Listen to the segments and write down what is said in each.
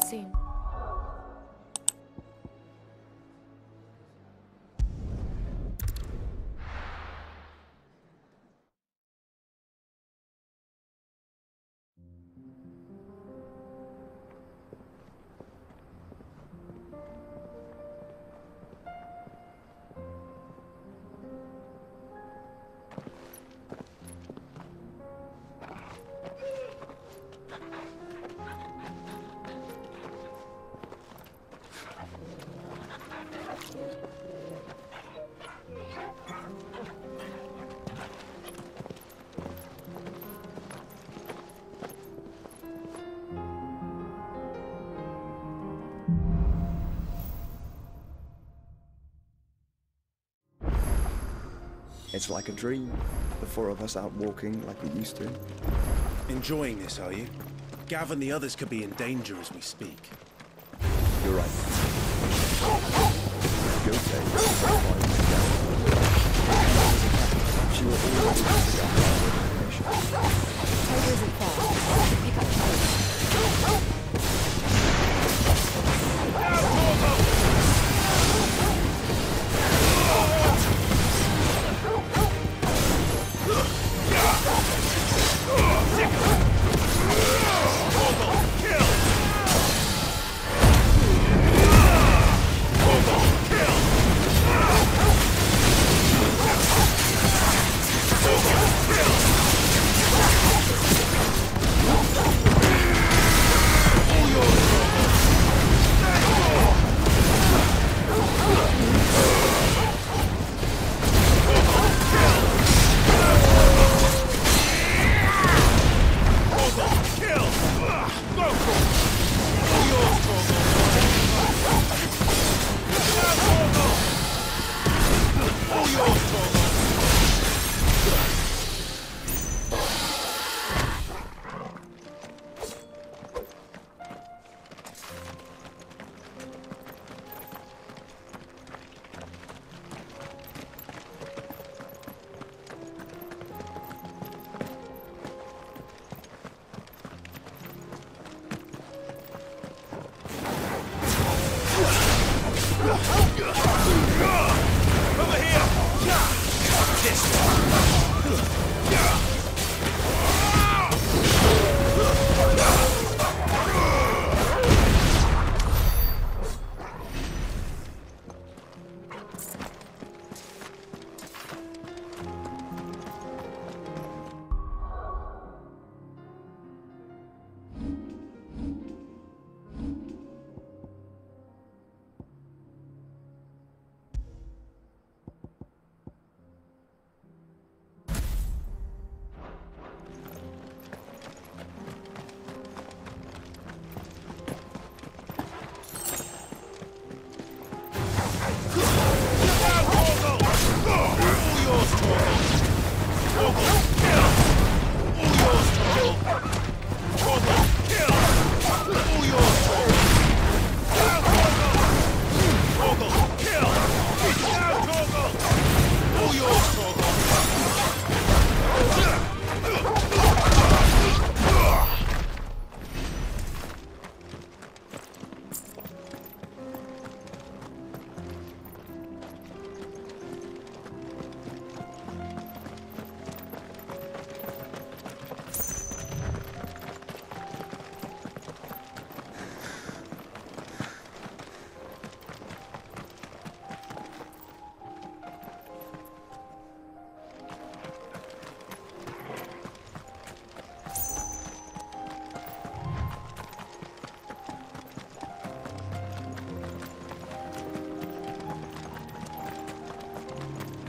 soon. It's like a dream, the four of us out walking like we used to. Enjoying this, are you? Gav and the others could be in danger as we speak. You're right. Go take she will always be the Total isn't far. Pick up the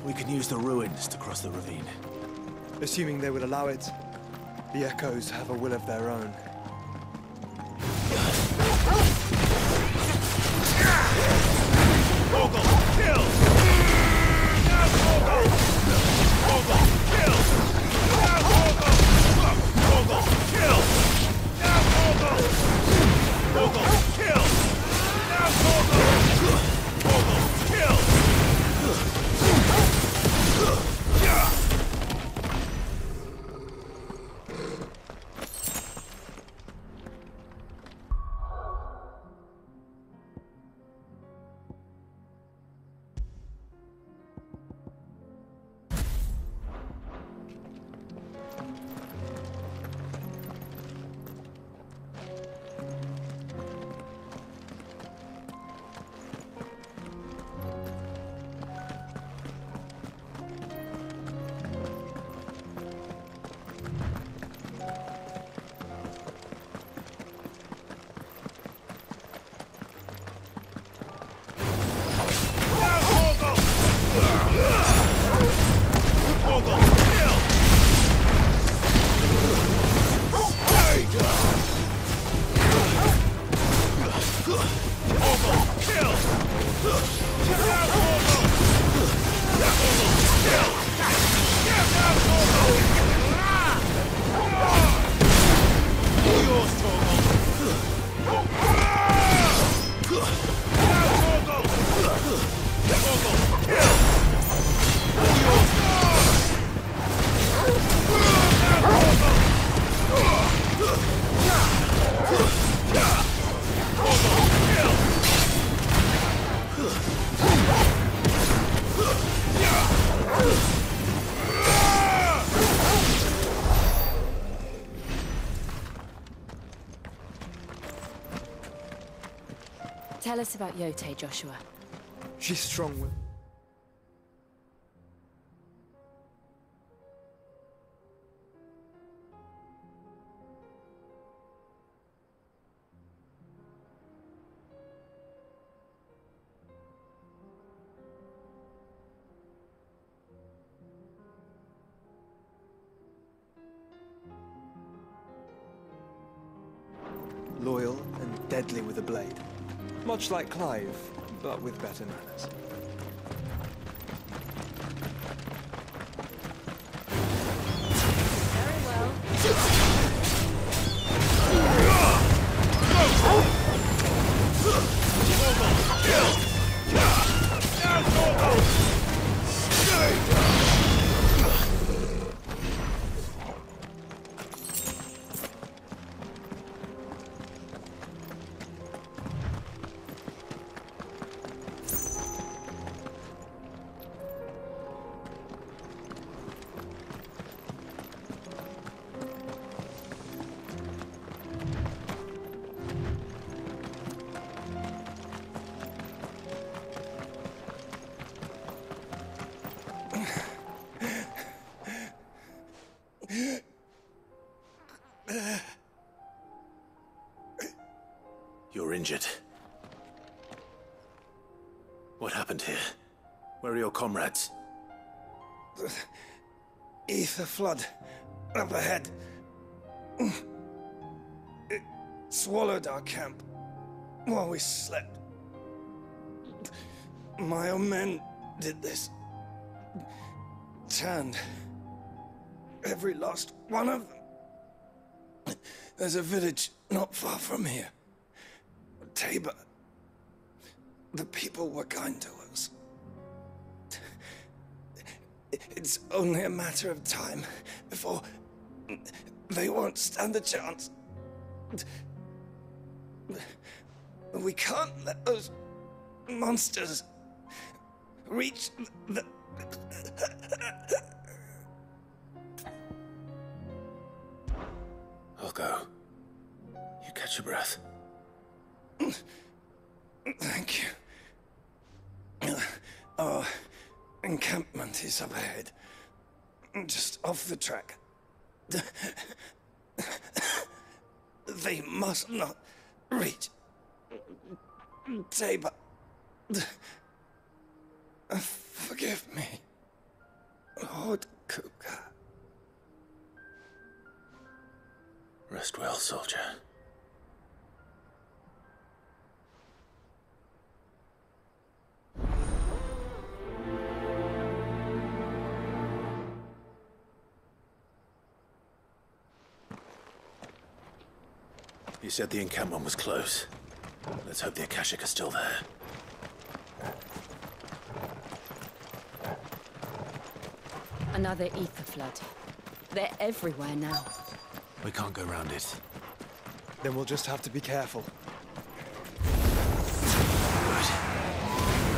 We can use the ruins to cross the ravine. Assuming they would allow it, the echoes have a will of their own. Tell us about Yote, Joshua. She's strong-willed. Loyal and deadly with a blade. Much like Clive, but with better manners. Very well. You're injured. What happened here? Where are your comrades? The ether flood up ahead. It swallowed our camp while we slept. My own men did this. Turned every last one of them. There's a village not far from here. Tabor. The people were kind to us. It's only a matter of time before they won't stand a chance. We can't let those monsters reach the... I'll go. You catch your breath. Thank you. Our encampment is up ahead. Just off the track. They must not reach Tabor. Forgive me, Lord Kuka. Rest well, soldier. You said the encampment was close. Let's hope the Akashic are still there. Another ether flood. They're everywhere now. We can't go round it. Then we'll just have to be careful. Good.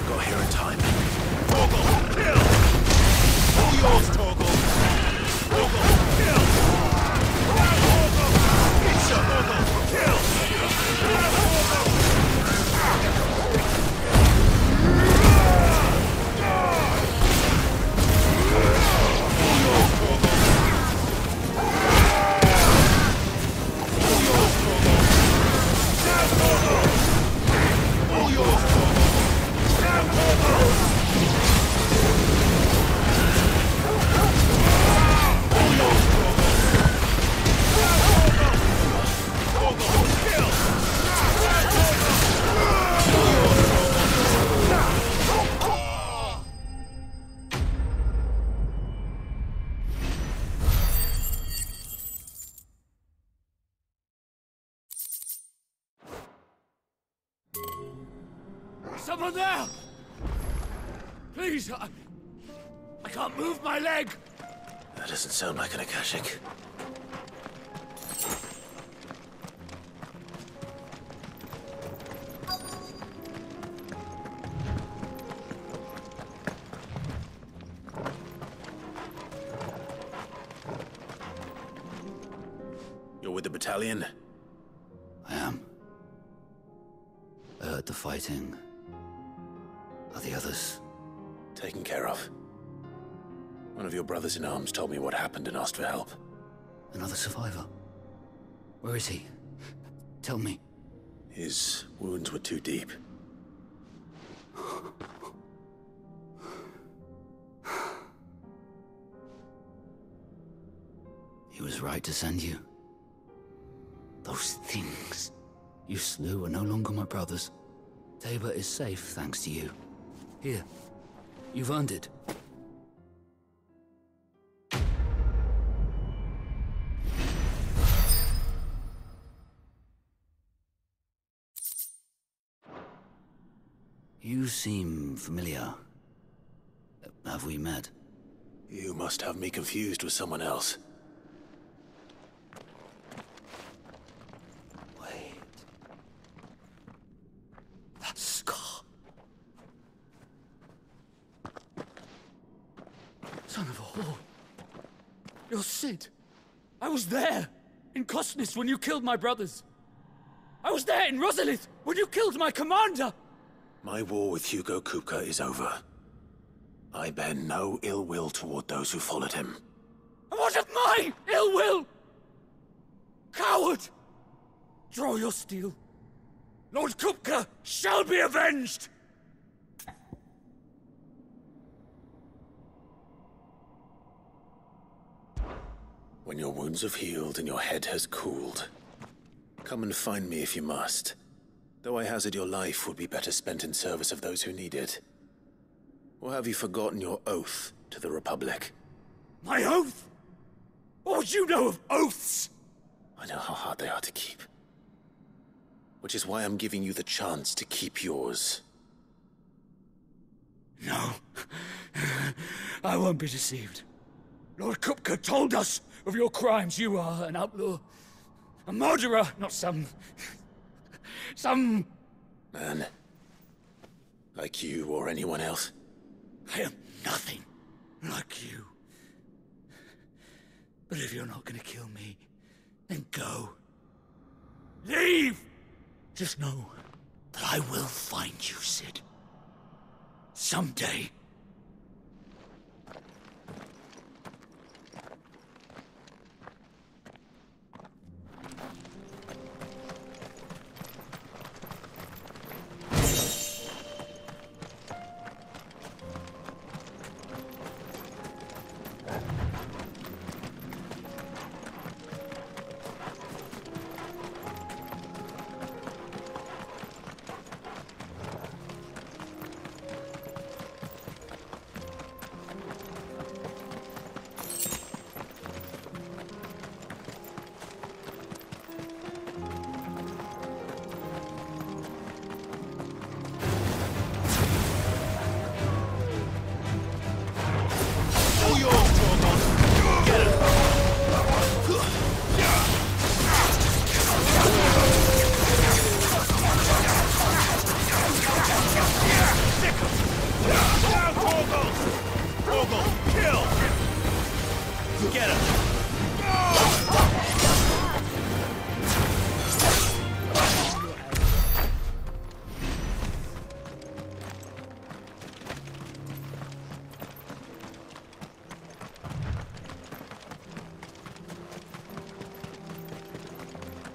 Got here in time. Torgal, kill! All yours, Torgal! Torgal, kill! Torgal! It's a Torgal, kill! Someone there! Please, I can't move my leg! That doesn't sound like an Akashic. You're with the battalion? I am. heard the fighting. Are the others? Taken care of. One of your brothers in arms told me what happened and asked for help. Another survivor? Where is he? Tell me. His wounds were too deep. He was right to send you. Those things you slew are no longer my brothers. Tabor is safe thanks to you. Here, you've earned it. You seem familiar. Have we met? You must have me confused with someone else. Wait. That scar. Son of a whore. You're Sid. I was there, in Costness, when you killed my brothers. I was there in Rosalith, when you killed my commander. My war with Hugo Kupka is over. I bear no ill will toward those who followed him. And what of my ill will? Coward! Draw your steel. Lord Kupka shall be avenged! When your wounds have healed and your head has cooled, come and find me if you must. Though I hazard your life would be better spent in service of those who need it. Or have you forgotten your oath to the Republic? My oath? What would you know of oaths? I know how hard they are to keep. Which is why I'm giving you the chance to keep yours. No. I won't be deceived. Lord Kupka told us of your crimes. You are an outlaw. A murderer, not some man. Like you or anyone else. I am nothing like you. But if you're not gonna kill me, then go. Leave! Just know that I will find you, Sid. Someday.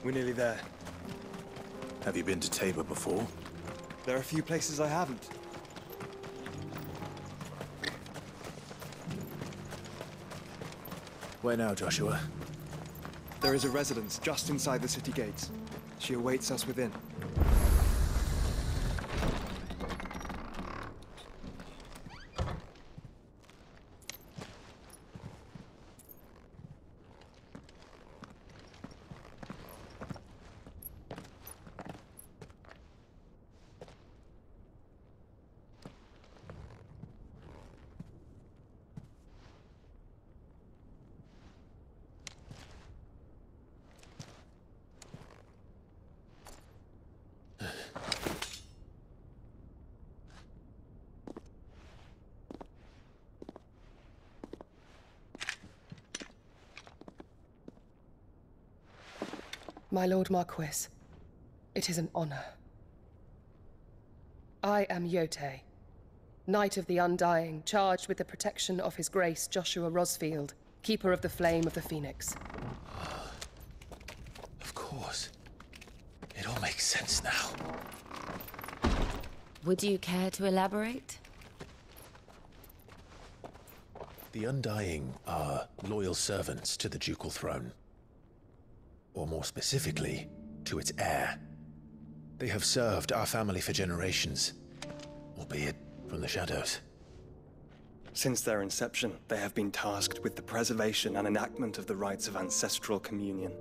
We're nearly there. Have you been to Tabor before? There are a few places I haven't. Where now, Joshua? There is a residence just inside the city gates. She awaits us within. My Lord Marquis, it is an honor. I am Yotei, Knight of the Undying, charged with the protection of His Grace Joshua Rosfield, Keeper of the Flame of the Phoenix. Of course. It all makes sense now. Would you care to elaborate? The Undying are loyal servants to the ducal throne. Or more specifically, to its heir. They have served our family for generations, albeit from the shadows. Since their inception, they have been tasked with the preservation and enactment of the rites of ancestral communion.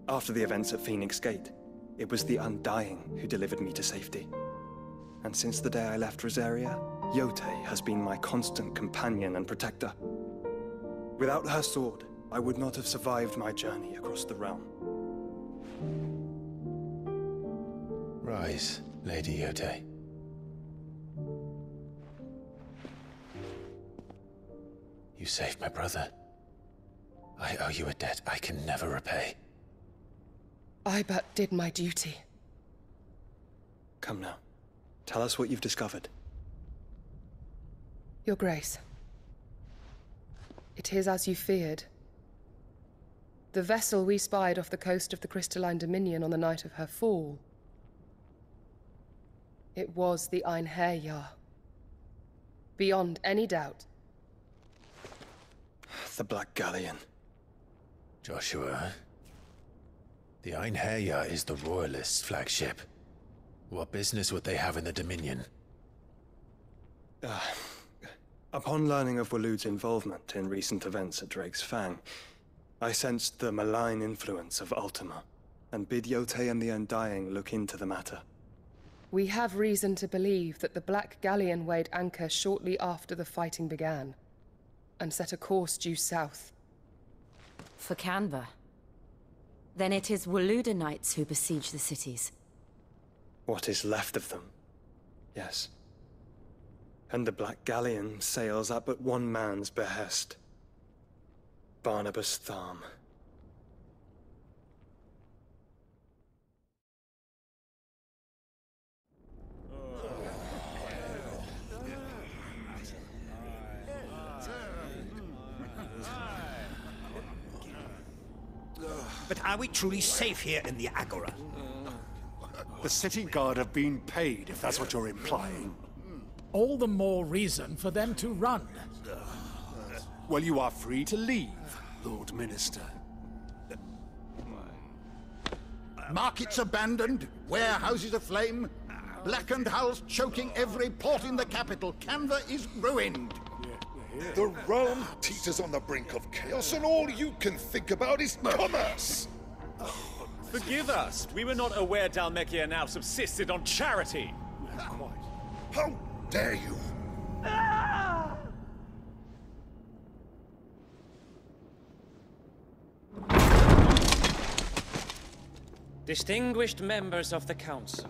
After the events at Phoenix Gate, it was the Undying who delivered me to safety. And since the day I left Rosaria, Yotei has been my constant companion and protector. Without her sword, I would not have survived my journey across the realm. Rise, Lady Yotei. You saved my brother. I owe you a debt I can never repay. I but did my duty. Come now. Tell us what you've discovered. Your Grace. It is as you feared. The vessel we spied off the coast of the Crystalline Dominion on the night of her fall. It was the INSCREVA. Beyond any doubt. The Black Galleon. Joshua, the INSCREVA is the Royalists' flagship. What business would they have in the Dominion? Upon learning of Waloed's involvement in recent events at Drake's Fang, I sensed the malign influence of Ultima, and bid Yotei and the Undying look into the matter. We have reason to believe that the Black Galleon weighed anchor shortly after the fighting began, and set a course due south. For Canva. Then it is Waloed knights who besiege the cities. What is left of them, yes. And the Black Galleon sails at but one man's behest. Barnabas Tharm. But are we truly safe here in the Agora? The city guard have been paid, if that's what you're implying. All the more reason for them to run. Well, you are free to leave, Lord Minister. Markets abandoned, warehouses aflame, blackened hulls choking every port in the capital. Canva is ruined. The realm teeters on the brink of chaos, and all you can think about is commerce! Forgive us! We were not aware Dhalmekia now subsisted on charity! How dare you! Distinguished members of the Council,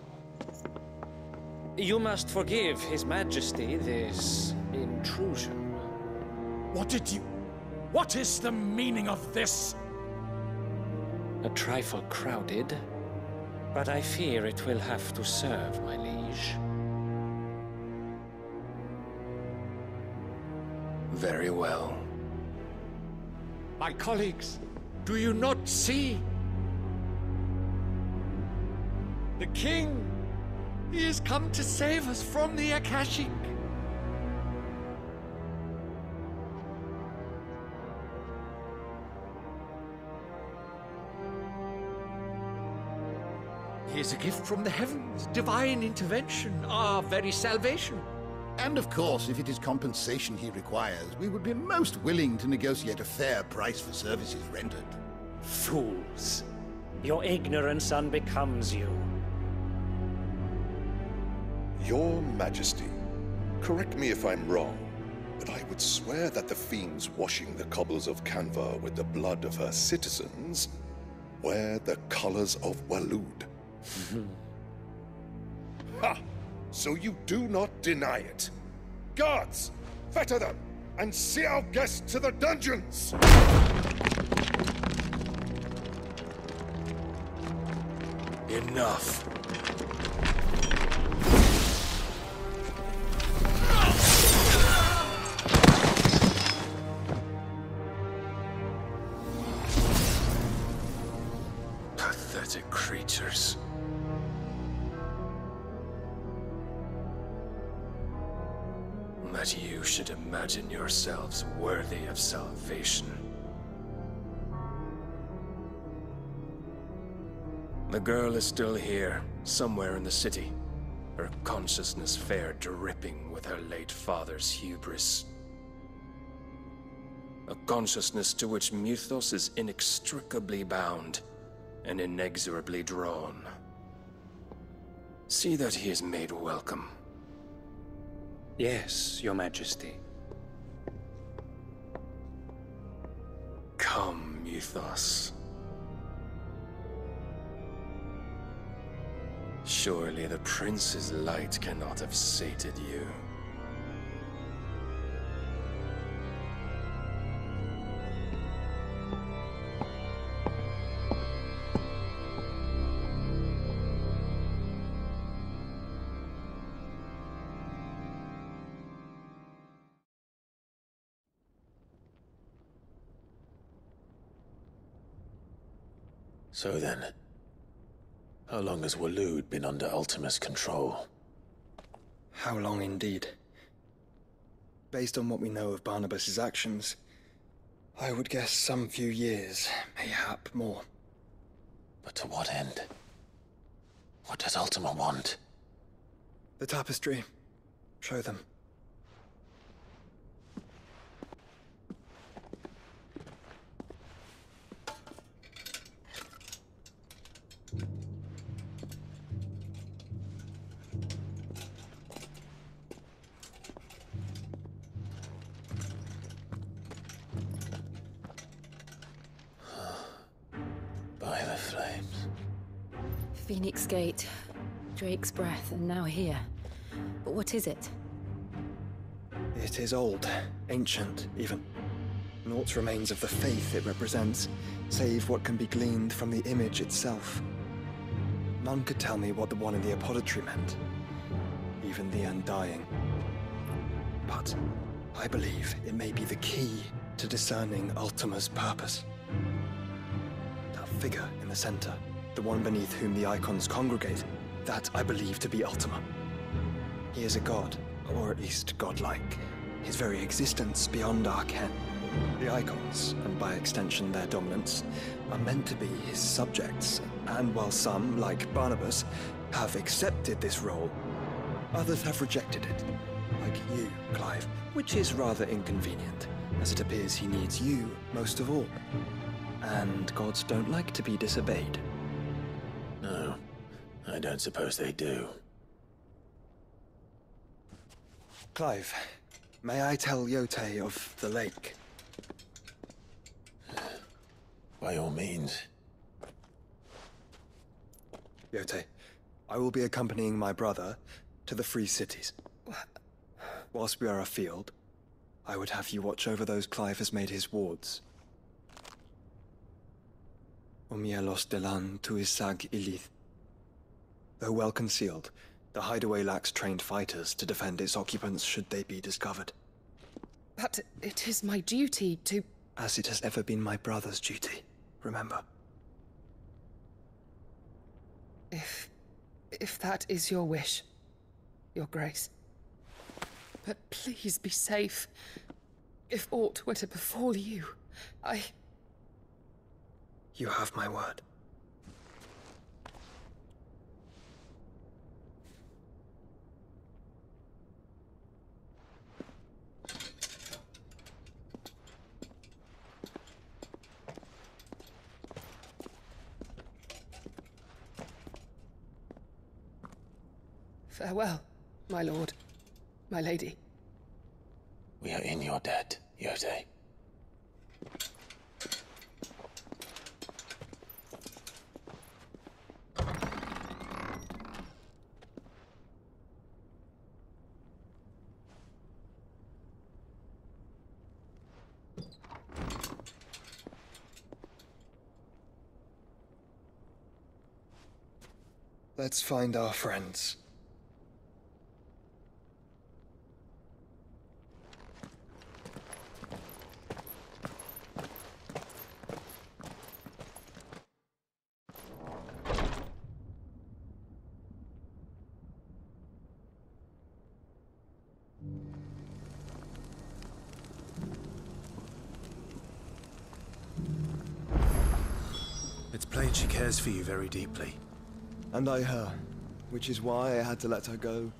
you must forgive His Majesty this intrusion. What is the meaning of this? A trifle crowded, but I fear it will have to serve, my liege. Very well. My colleagues, do you not see? The King! He has come to save us from the Akashic! He is a gift from the heavens, divine intervention, our very salvation. And of course, if it is compensation he requires, we would be most willing to negotiate a fair price for services rendered. Fools! Your ignorance unbecomes you. Your Majesty, correct me if I'm wrong, but I would swear that the fiends washing the cobbles of Canva with the blood of her citizens wear the colors of Waloed. Ha! So you do not deny it. Guards, fetter them, and see our guests to the dungeons! Enough. that you should imagine yourselves worthy of salvation. The girl is still here, somewhere in the city, her consciousness fair dripping with her late father's hubris. A consciousness to which Mythos is inextricably bound and inexorably drawn. See that he is made welcome. Yes, Your Majesty. Come, Mythos. Surely the prince's light cannot have sated you. So then, how long has Waloed been under Ultima's control? How long indeed? Based on what we know of Barnabas's actions, I would guess some few years, mayhap more. But to what end? What does Ultima want? The tapestry. Show them. By the flames. Phoenix Gate, Drake's Breath, and now here. But what is it? It is old, ancient, even. Naught remains of the faith it represents, save what can be gleaned from the image itself. None could tell me what the one in the apothecary meant, even the Undying. But I believe it may be the key to discerning Ultima's purpose. That figure in the center, the one beneath whom the icons congregate, that I believe to be Ultima. He is a god, or at least godlike, his very existence beyond our ken. The icons, and by extension their dominants, are meant to be his subjects, and while some, like Barnabas, have accepted this role, others have rejected it, like you, Clive, which is rather inconvenient, as it appears he needs you most of all. And gods don't like to be disobeyed. No, I don't suppose they do. Clive, may I tell Yote of the lake? By all means. Yote, I will be accompanying my brother to the Free Cities. Whilst we are afield, I would have you watch over those Clive has made his wards. Omielos delan tuisag ilith. Though well concealed, the hideaway lacks trained fighters to defend its occupants should they be discovered. But it is my duty to... As it has ever been my brother's duty, remember. If that is your wish, Your Grace. But please be safe. If aught were to befall you, You have my word. Farewell, my lord, my lady. We are in your debt, Yote. Let's find our friends. It's plain she cares for you very deeply. And I her, which is why I had to let her go.